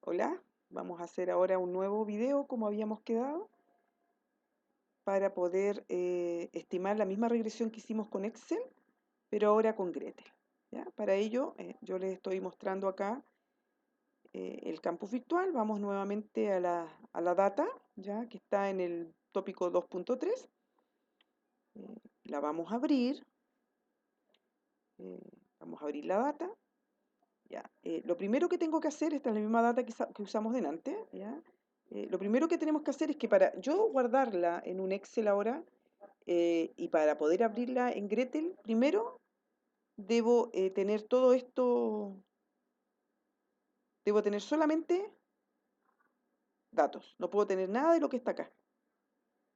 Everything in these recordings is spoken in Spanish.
Hola, vamos a hacer ahora un nuevo video como habíamos quedado para poder estimar la misma regresión que hicimos con Excel, pero ahora con Gretel. ¿Ya? Para ello, yo les estoy mostrando acá el campus virtual. Vamos nuevamente a la data, ¿ya? Que está en el tópico 2.3. La vamos a abrir. Vamos a abrir la data. ¿Ya? Lo primero que tengo que hacer, esta es la misma data que usamos delante, ¿ya? Lo primero que tenemos que hacer es que para yo guardarla en un Excel ahora y para poder abrirla en Gretel, primero debo tener todo esto, debo tener solamente datos, no puedo tener nada de lo que está acá,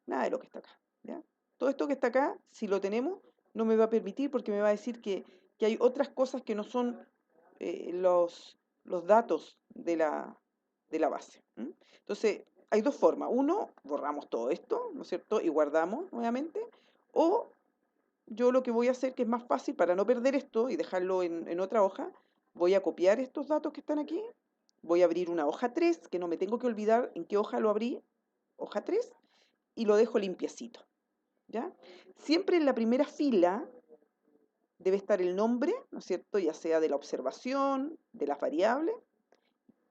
nada de lo que está acá, ¿ya? Todo esto que está acá, si lo tenemos, no me va a permitir porque me va a decir que hay otras cosas que no son los datos de la base. ¿M? Entonces, hay dos formas. Uno, borramos todo esto, ¿no es cierto? Y guardamos nuevamente. O yo lo que voy a hacer, que es más fácil para no perder esto y dejarlo en otra hoja, voy a copiar estos datos que están aquí. Voy a abrir una hoja 3 que no me tengo que olvidar en qué hoja lo abrí, hoja 3 y lo dejo limpiecito. ¿Ya? Siempre en la primera fila debe estar el nombre, ¿no es cierto? Ya sea de la observación, de las variables,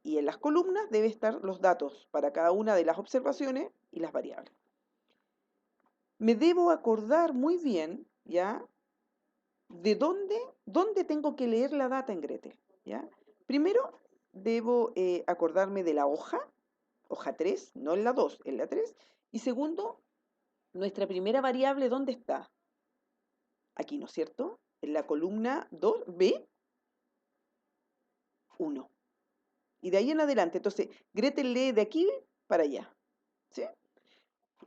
y en las columnas debe estar los datos para cada una de las observaciones y las variables. Me debo acordar muy bien, ¿ya? De dónde tengo que leer la data en Gretel, ¿ya? Primero, debo acordarme de la hoja 3, no en la 2, en la 3. Y segundo, nuestra primera variable, ¿dónde está? Aquí, ¿no es cierto? En la columna 2, B, 1. Y de ahí en adelante, entonces, Gretel lee de aquí para allá, ¿sí?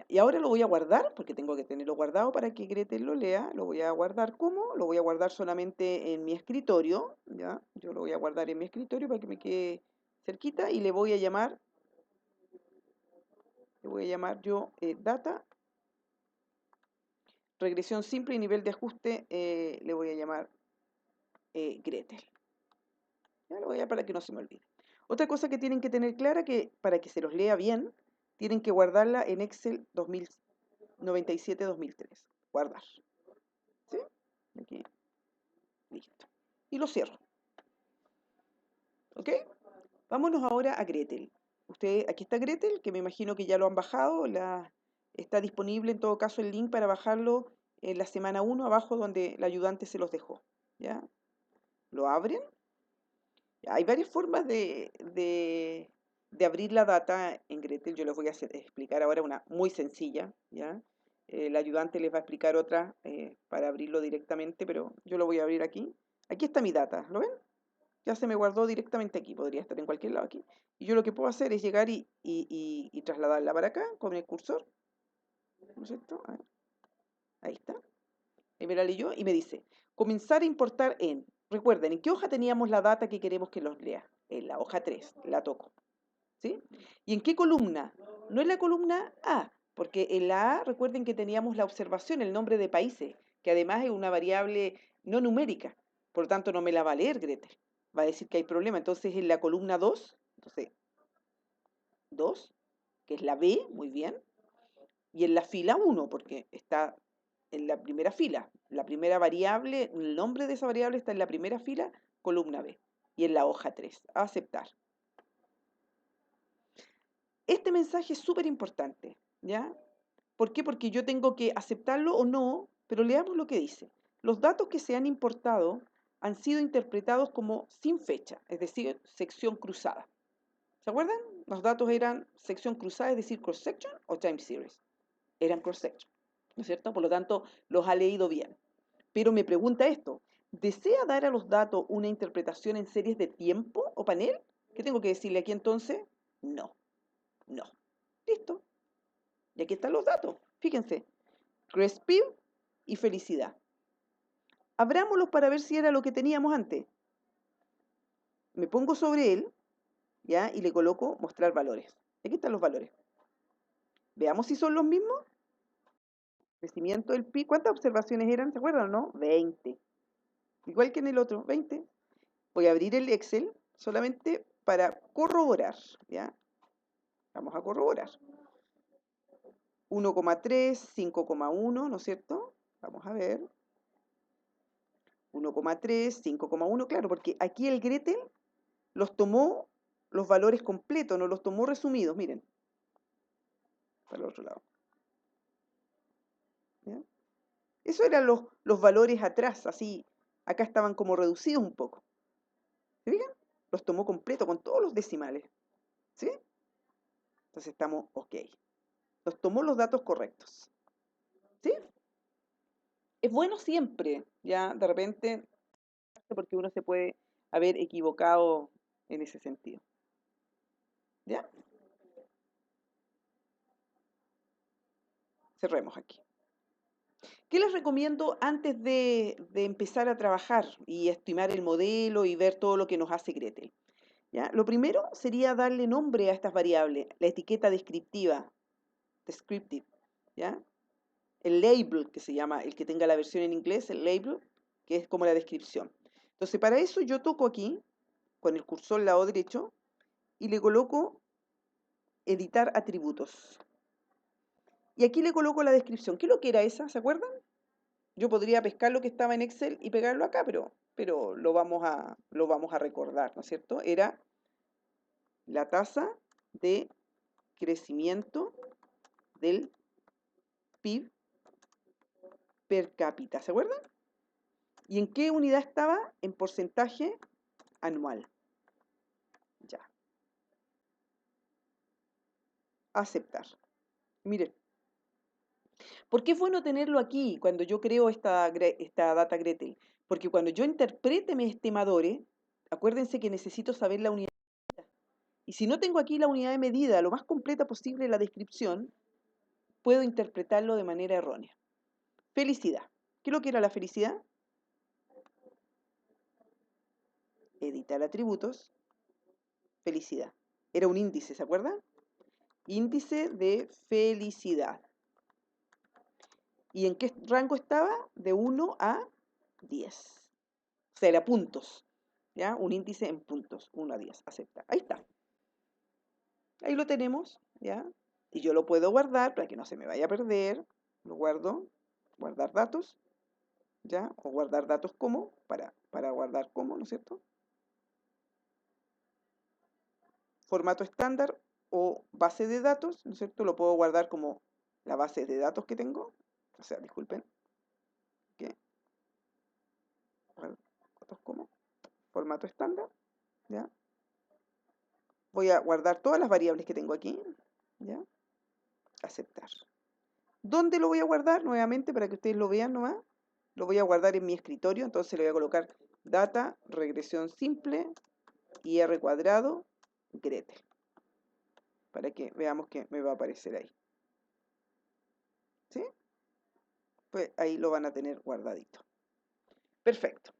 Y ahora lo voy a guardar, porque tengo que tenerlo guardado para que Gretel lo lea. Lo voy a guardar ¿cómo? Lo voy a guardar solamente en mi escritorio, ¿ya? Yo lo voy a guardar en mi escritorio para que me quede cerquita y le voy a llamar yo data, regresión simple y nivel de ajuste, le voy a llamar Gretel. Ya lo voy a para que no se me olvide. Otra cosa que tienen que tener clara que para que se los lea bien, tienen que guardarla en Excel 2097-2003. Guardar. ¿Sí? Aquí. Listo. Y lo cierro. ¿Ok? Vámonos ahora a Gretel. Aquí está Gretel, que me imagino que ya lo han bajado. Está disponible en todo caso el link para bajarlo en la semana 1 abajo donde el ayudante se los dejó. ¿Ya? Lo abren. Hay varias formas de abrir la data en Gretel. Yo les voy a explicar ahora una muy sencilla, ¿ya? El ayudante les va a explicar otra para abrirlo directamente, pero yo lo voy a abrir aquí. Aquí está mi data, ¿lo ven? Ya se me guardó directamente aquí, podría estar en cualquier lado aquí. Y yo lo que puedo hacer es llegar y trasladarla para acá con el cursor, ¿no es cierto? A ver, ahí está. Y me la leyó y me dice, comenzar a importar en. Recuerden, ¿en qué hoja teníamos la data que queremos que los lea? En la hoja 3, la toco. ¿Sí? ¿Y en qué columna? No en la columna A, porque en la A recuerden que teníamos la observación, el nombre de países, que además es una variable no numérica, por lo tanto no me la va a leer Gretel, va a decir que hay problema. Entonces en la columna 2, entonces 2, que es la B, muy bien, y en la fila 1, porque está en la primera fila, la primera variable, el nombre de esa variable está en la primera fila, columna B, y en la hoja 3, a aceptar. Este mensaje es súper importante, ¿ya? ¿Por qué? Porque yo tengo que aceptarlo o no, pero leamos lo que dice. Los datos que se han importado han sido interpretados como sin fecha, es decir, sección cruzada. ¿Se acuerdan? Los datos eran sección cruzada, es decir, cross-section o time series. Eran cross-section, ¿no es cierto? Por lo tanto, los ha leído bien. Pero me pregunta esto, ¿desea dar a los datos una interpretación en series de tiempo o panel? ¿Qué tengo que decirle aquí entonces? No, no. Listo. Y aquí están los datos. Fíjense, Crespil y felicidad. Abrámoslos para ver si era lo que teníamos antes. Me pongo sobre él, ¿ya? Y le coloco mostrar valores. Aquí están los valores. Veamos si son los mismos. Crecimiento del PIB. ¿Cuántas observaciones eran? ¿Se acuerdan o no? 20. Igual que en el otro, 20. Voy a abrir el Excel solamente para corroborar, ¿ya? Vamos a corroborar. 1,3, 5,1, ¿no es cierto? Vamos a ver. 1,3, 5,1, claro, porque aquí el Gretel los tomó los valores completos, no los tomó resumidos, miren, para el otro lado. ¿Ya? Eso eran los valores atrás, así, acá estaban como reducidos un poco. ¿Se fijan? Los tomó completo con todos los decimales. ¿Sí? Entonces estamos ok. Nos tomó los datos correctos. ¿Sí? Es bueno siempre, ya de repente, porque uno se puede haber equivocado en ese sentido. ¿Ya? Cerremos aquí. ¿Qué les recomiendo antes de empezar a trabajar y estimar el modelo y ver todo lo que nos hace Gretel? ¿Ya? Lo primero sería darle nombre a estas variables, la etiqueta descriptiva, descriptive, ¿ya? El label, que se llama, el que tenga la versión en inglés, el label, que es como la descripción. Entonces, para eso yo toco aquí, con el cursor al lado derecho, y le coloco editar atributos. Y aquí le coloco la descripción. ¿Qué es lo que era esa? ¿Se acuerdan? Yo podría pescar lo que estaba en Excel y pegarlo acá, pero lo vamos a recordar, ¿no es cierto? Era la tasa de crecimiento del PIB per cápita, ¿se acuerdan? ¿Y en qué unidad estaba? En porcentaje anual. Ya. Aceptar. Miren, ¿por qué es bueno tenerlo aquí cuando yo creo esta data Gretel? Porque cuando yo interprete mis estimadores, acuérdense que necesito saber la unidad. Y si no tengo aquí la unidad de medida lo más completa posible en la descripción, puedo interpretarlo de manera errónea. Felicidad. ¿Qué es lo que era la felicidad? Editar atributos. Felicidad. Era un índice, ¿se acuerdan? Índice de felicidad. ¿Y en qué rango estaba? De 1 a 10. O sea, era puntos. ¿Ya? Un índice en puntos. 1 a 10. Aceptar. Ahí está. Ahí lo tenemos. ¿Ya? Y yo lo puedo guardar para que no se me vaya a perder. Lo guardo. Guardar datos. ¿Ya? O guardar datos como. Para guardar como, ¿no es cierto? Formato estándar o base de datos, ¿no es cierto? Lo puedo guardar como la base de datos que tengo. O sea, disculpen. ¿Qué? Datos como formato estándar. ¿Ya? Voy a guardar todas las variables que tengo aquí. ¿Ya? Aceptar. ¿Dónde lo voy a guardar? Nuevamente, para que ustedes lo vean nomás. Lo voy a guardar en mi escritorio, entonces le voy a colocar data, regresión simple, ir cuadrado, Gretel. Para que veamos que me va a aparecer ahí. ¿Sí? Pues ahí lo van a tener guardadito. Perfecto.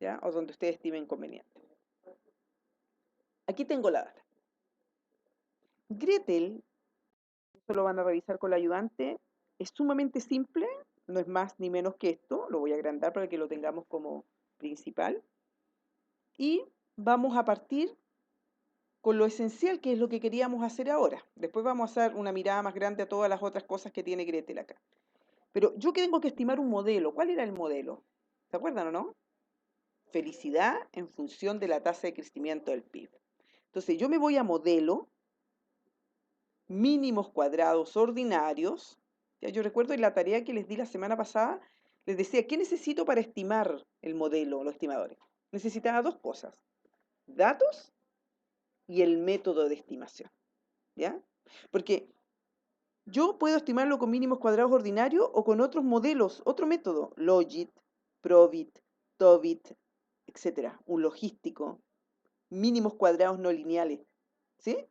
¿Ya? O donde ustedes estimen conveniente. Aquí tengo la data. Gretel, esto lo van a revisar con la ayudante, es sumamente simple, no es más ni menos que esto, lo voy a agrandar para que lo tengamos como principal. Y vamos a partir con lo esencial, que es lo que queríamos hacer ahora. Después vamos a hacer una mirada más grande a todas las otras cosas que tiene Gretel acá. Pero yo que tengo que estimar un modelo. ¿Cuál era el modelo? ¿Se acuerdan o no? Felicidad en función de la tasa de crecimiento del PIB. Entonces yo me voy a modelo, mínimos cuadrados ordinarios. Ya yo recuerdo en la tarea que les di la semana pasada, les decía, ¿qué necesito para estimar el modelo, los estimadores? Necesitaba dos cosas, datos y el método de estimación. ¿Ya? Porque yo puedo estimarlo con mínimos cuadrados ordinarios o con otros modelos, otro método, Logit, Probit, Tobit, etcétera, un logístico, mínimos cuadrados no lineales, ¿sí?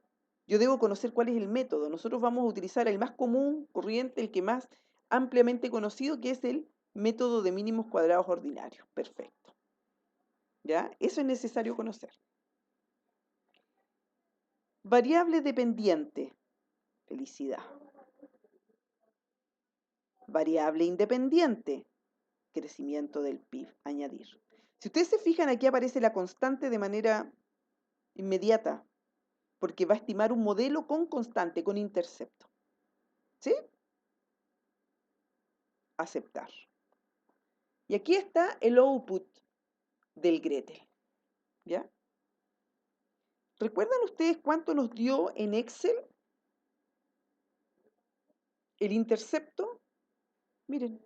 Yo debo conocer cuál es el método. Nosotros vamos a utilizar el más común, corriente, el que más ampliamente conocido, que es el método de mínimos cuadrados ordinarios. Perfecto. ¿Ya? Eso es necesario conocer. Variable dependiente. Felicidad. Variable independiente. Crecimiento del PIB. Añadir. Si ustedes se fijan, aquí aparece la constante de manera inmediata, porque va a estimar un modelo con constante, con intercepto. ¿Sí? Aceptar. Y aquí está el output del Gretel. ¿Ya? ¿Recuerdan ustedes cuánto nos dio en Excel el intercepto? Miren,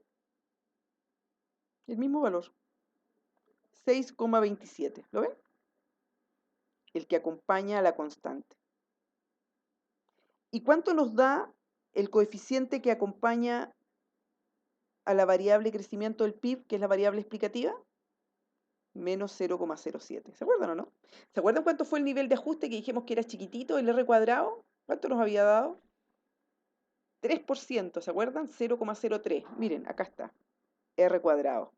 el mismo valor, 6,27. ¿Lo ven? El que acompaña a la constante. ¿Y cuánto nos da el coeficiente que acompaña a la variable crecimiento del PIB, que es la variable explicativa? Menos 0,07. ¿Se acuerdan o no? ¿Se acuerdan cuánto fue el nivel de ajuste que dijimos que era chiquitito, el R cuadrado? ¿Cuánto nos había dado? 3%, ¿se acuerdan? 0,03. Miren, acá está. R cuadrado.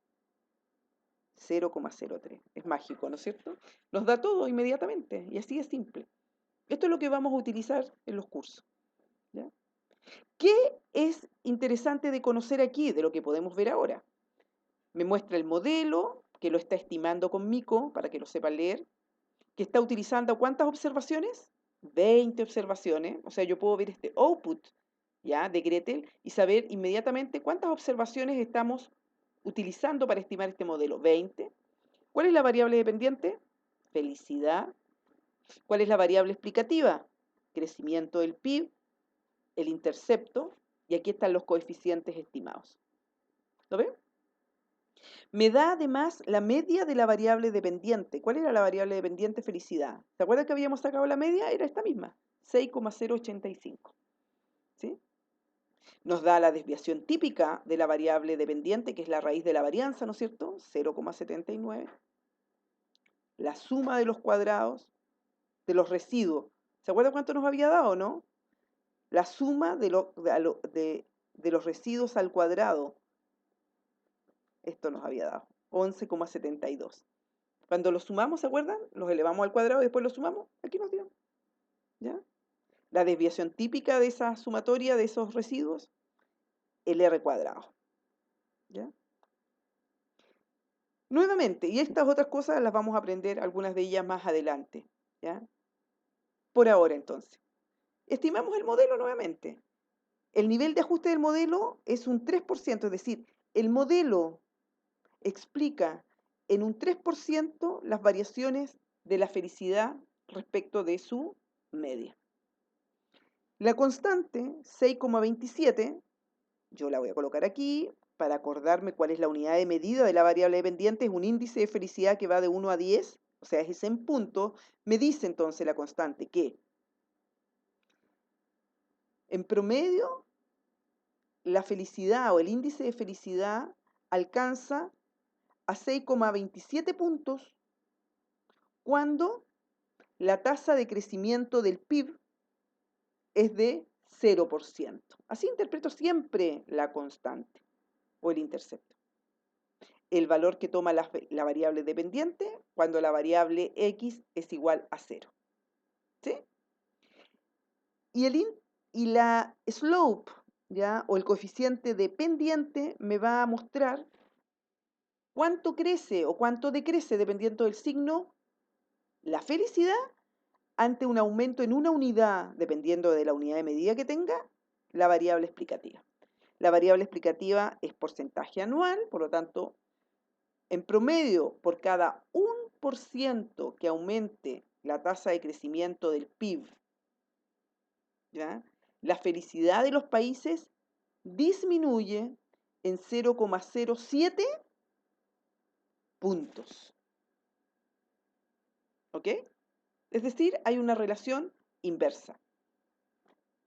0,03. Es mágico, ¿no es cierto? Nos da todo inmediatamente y así es simple. Esto es lo que vamos a utilizar en los cursos. ¿Ya? ¿Qué es interesante de conocer aquí, de lo que podemos ver ahora? Me muestra el modelo, que lo está estimando con Mico, para que lo sepan leer, que está utilizando ¿cuántas observaciones? 20 observaciones. O sea, yo puedo ver este output, ¿ya? De Gretel y saber inmediatamente cuántas observaciones estamos utilizando para estimar este modelo. 20. ¿Cuál es la variable dependiente? Felicidad. ¿Cuál es la variable explicativa? Crecimiento del PIB, el intercepto, y aquí están los coeficientes estimados. ¿Lo ven? Me da además la media de la variable dependiente. ¿Cuál era la variable dependiente? Felicidad. ¿Se acuerdan que habíamos sacado la media? Era esta misma, 6,085. ¿Sí? Nos da la desviación típica de la variable dependiente, que es la raíz de la varianza, ¿no es cierto? 0,79. La suma de los cuadrados de los residuos. ¿Se acuerdan cuánto nos había dado, no? La suma de los residuos al cuadrado. Esto nos había dado 11,72. Cuando los sumamos, ¿se acuerdan? Los elevamos al cuadrado y después los sumamos. Aquí nos dio. ¿Ya? La desviación típica de esa sumatoria de esos residuos, el R cuadrado. ¿Ya? Nuevamente, y estas otras cosas las vamos a aprender, algunas de ellas más adelante. ¿Ya? Por ahora, entonces. Estimamos el modelo nuevamente. El nivel de ajuste del modelo es un 3%, es decir, el modelo explica en un 3% las variaciones de la felicidad respecto de su media. La constante, 6,27, yo la voy a colocar aquí para acordarme cuál es la unidad de medida de la variable dependiente, es un índice de felicidad que va de 1 a 10, o sea, es en punto. Me dice entonces la constante que en promedio la felicidad o el índice de felicidad alcanza a 6,27 puntos cuando la tasa de crecimiento del PIB es de 0%. Así interpreto siempre la constante o el intercepto. El valor que toma la variable dependiente cuando la variable x es igual a 0. ¿Sí? Y la slope, ¿ya? O el coeficiente dependiente me va a mostrar cuánto crece o cuánto decrece, dependiendo del signo, la felicidad ante un aumento en una unidad, dependiendo de la unidad de medida que tenga, la variable explicativa. La variable explicativa es porcentaje anual, por lo tanto, en promedio, por cada 1% que aumente la tasa de crecimiento del PIB, ¿ya? La felicidad de los países disminuye en 0,07 puntos. ¿Ok? Es decir, hay una relación inversa.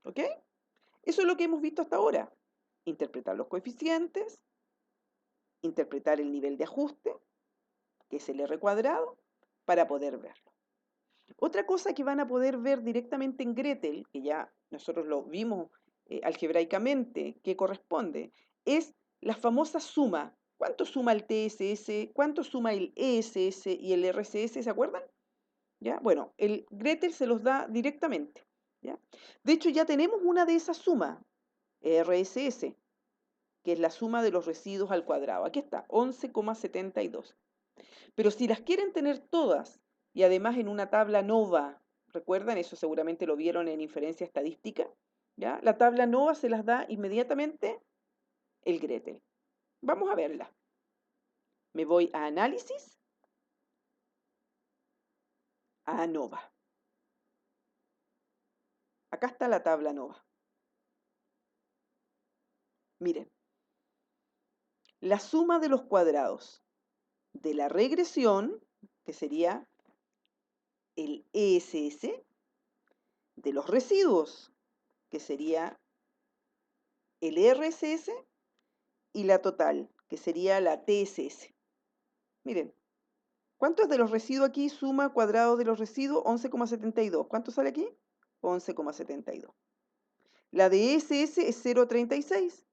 ¿Ok? Eso es lo que hemos visto hasta ahora. Interpretar los coeficientes, interpretar el nivel de ajuste, que es el R cuadrado, para poder verlo. Otra cosa que van a poder ver directamente en Gretel, que ya nosotros lo vimos algebraicamente, que corresponde, es la famosa suma. ¿Cuánto suma el TSS? ¿Cuánto suma el ESS y el RCS? ¿Se acuerdan? ¿Ya? Bueno, el Gretel se los da directamente. ¿Ya? De hecho, ya tenemos una de esas sumas, RSS, que es la suma de los residuos al cuadrado. Aquí está, 11,72. Pero si las quieren tener todas y además en una tabla NOVA. ¿Recuerdan? Eso seguramente lo vieron en inferencia estadística. ¿Ya? La tabla NOVA se las da inmediatamente el Gretel. Vamos a verla. Me voy a análisis, a ANOVA. Acá está la tabla NOVA. Miren, la suma de los cuadrados de la regresión, que sería el ESS, de los residuos, que sería el RSS, y la total, que sería la TSS. Miren, ¿cuánto es de los residuos aquí? Suma cuadrado de los residuos, 11,72. ¿Cuánto sale aquí? 11,72. La de ESS es 0,36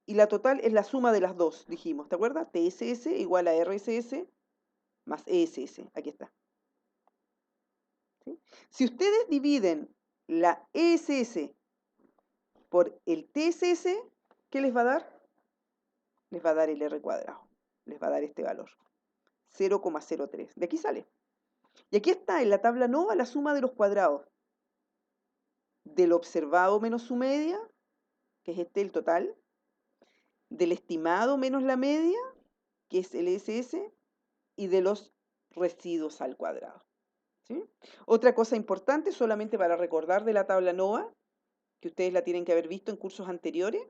y la total es la suma de las dos, dijimos, ¿te acuerdas? TSS igual a RSS más ESS. Aquí está. ¿Sí? Si ustedes dividen la ESS por el TSS, ¿qué les va a dar? Les va a dar el R cuadrado. Les va a dar este valor. 0,03. De aquí sale. Y aquí está en la tabla NOVA la suma de los cuadrados. Del observado menos su media, que es el total. Del estimado menos la media, que es el ESS. Y de los residuos al cuadrado. ¿Sí? Otra cosa importante, solamente para recordar de la tabla NOVA, que ustedes la tienen que haber visto en cursos anteriores,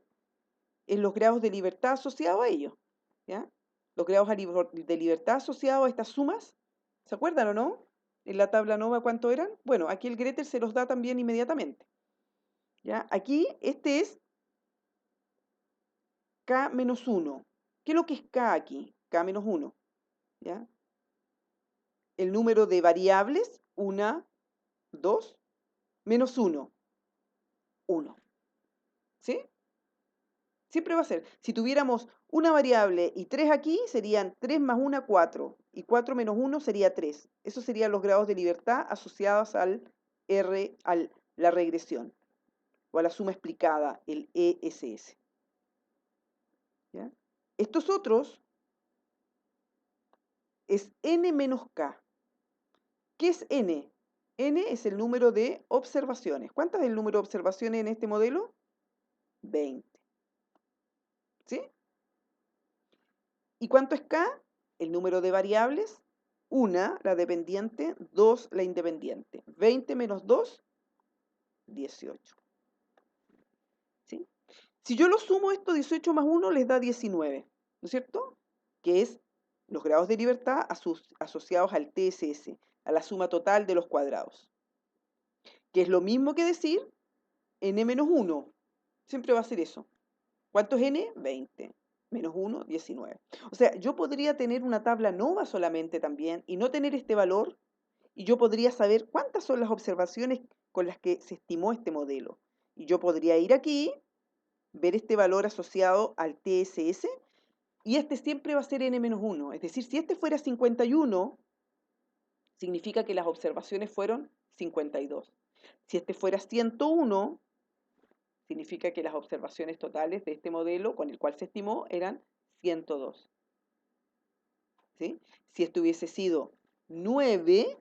es los grados de libertad asociados a ello. ¿Ya? Los grados de libertad asociados a estas sumas, ¿se acuerdan o no? En la tabla NOVA, ¿cuánto eran? Bueno, aquí el Gretel se los da también inmediatamente. ¿Ya? Aquí este es K menos 1. ¿Qué es lo que es K aquí? K menos 1. ¿Ya? El número de variables, 1, 2, menos 1, 1. ¿Sí? Siempre va a ser. Si tuviéramos una variable y 3 aquí, serían 3 más 1, 4. Y 4 menos 1 sería 3. Esos serían los grados de libertad asociados al R, a la regresión, o a la suma explicada, el ESS. ¿Ya? Estos otros es N menos K. ¿Qué es N? N es el número de observaciones. ¿Cuántas es el número de observaciones en este modelo? 20. ¿Sí? ¿Y cuánto es K? El número de variables. 1, la dependiente, 2, la independiente. 20 menos 2, 18. ¿Sí? Si yo lo sumo esto, 18 más 1 les da 19, ¿no es cierto? Que es los grados de libertad asociados al TSS, a la suma total de los cuadrados. Que es lo mismo que decir n menos 1. Siempre va a ser eso. ¿Cuánto es n? 20. Menos 1, 19. O sea, yo podría tener una tabla NOVA solamente también y no tener este valor, y yo podría saber cuántas son las observaciones con las que se estimó este modelo. Y yo podría ir aquí, ver este valor asociado al TSS, y este siempre va a ser n menos 1. Es decir, si este fuera 51, significa que las observaciones fueron 52. Si este fuera 101, significa que las observaciones totales de este modelo con el cual se estimó eran 102. ¿Sí? Si esto hubiese sido 9,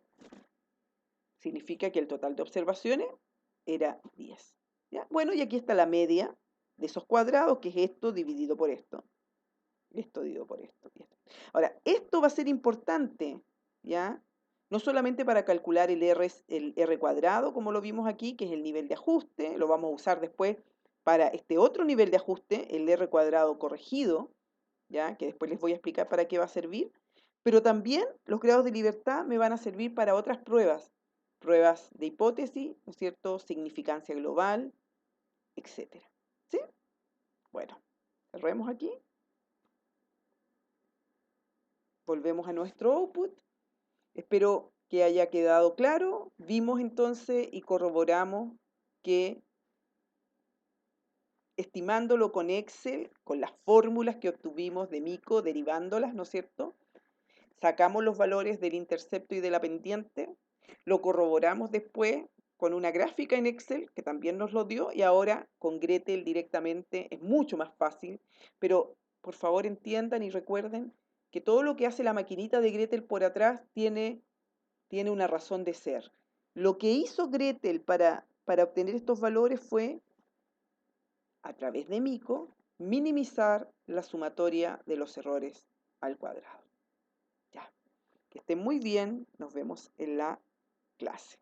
significa que el total de observaciones era 10. ¿Ya? Bueno, y aquí está la media de esos cuadrados, que es esto dividido por esto. Esto dividido por esto. Ahora, esto va a ser importante, ¿ya? No solamente para calcular el R cuadrado, como lo vimos aquí, que es el nivel de ajuste, lo vamos a usar después para este otro nivel de ajuste, el R cuadrado corregido, ¿ya? Que después les voy a explicar para qué va a servir, pero también los grados de libertad me van a servir para otras pruebas, pruebas de hipótesis, ¿no es cierto? Significancia global, etcétera. ¿Sí? Bueno, cerremos aquí. Volvemos a nuestro output. Espero que haya quedado claro. Vimos entonces y corroboramos que estimándolo con Excel, con las fórmulas que obtuvimos de Mico, derivándolas, ¿no es cierto? Sacamos los valores del intercepto y de la pendiente, lo corroboramos después con una gráfica en Excel, que también nos lo dio, y ahora con Gretel directamente es mucho más fácil, pero por favor entiendan y recuerden que todo lo que hace la maquinita de Gretel por atrás tiene tiene una razón de ser. Lo que hizo Gretel para obtener estos valores fue, a través de Mico, minimizar la sumatoria de los errores al cuadrado. Ya, que estén muy bien, nos vemos en la clase.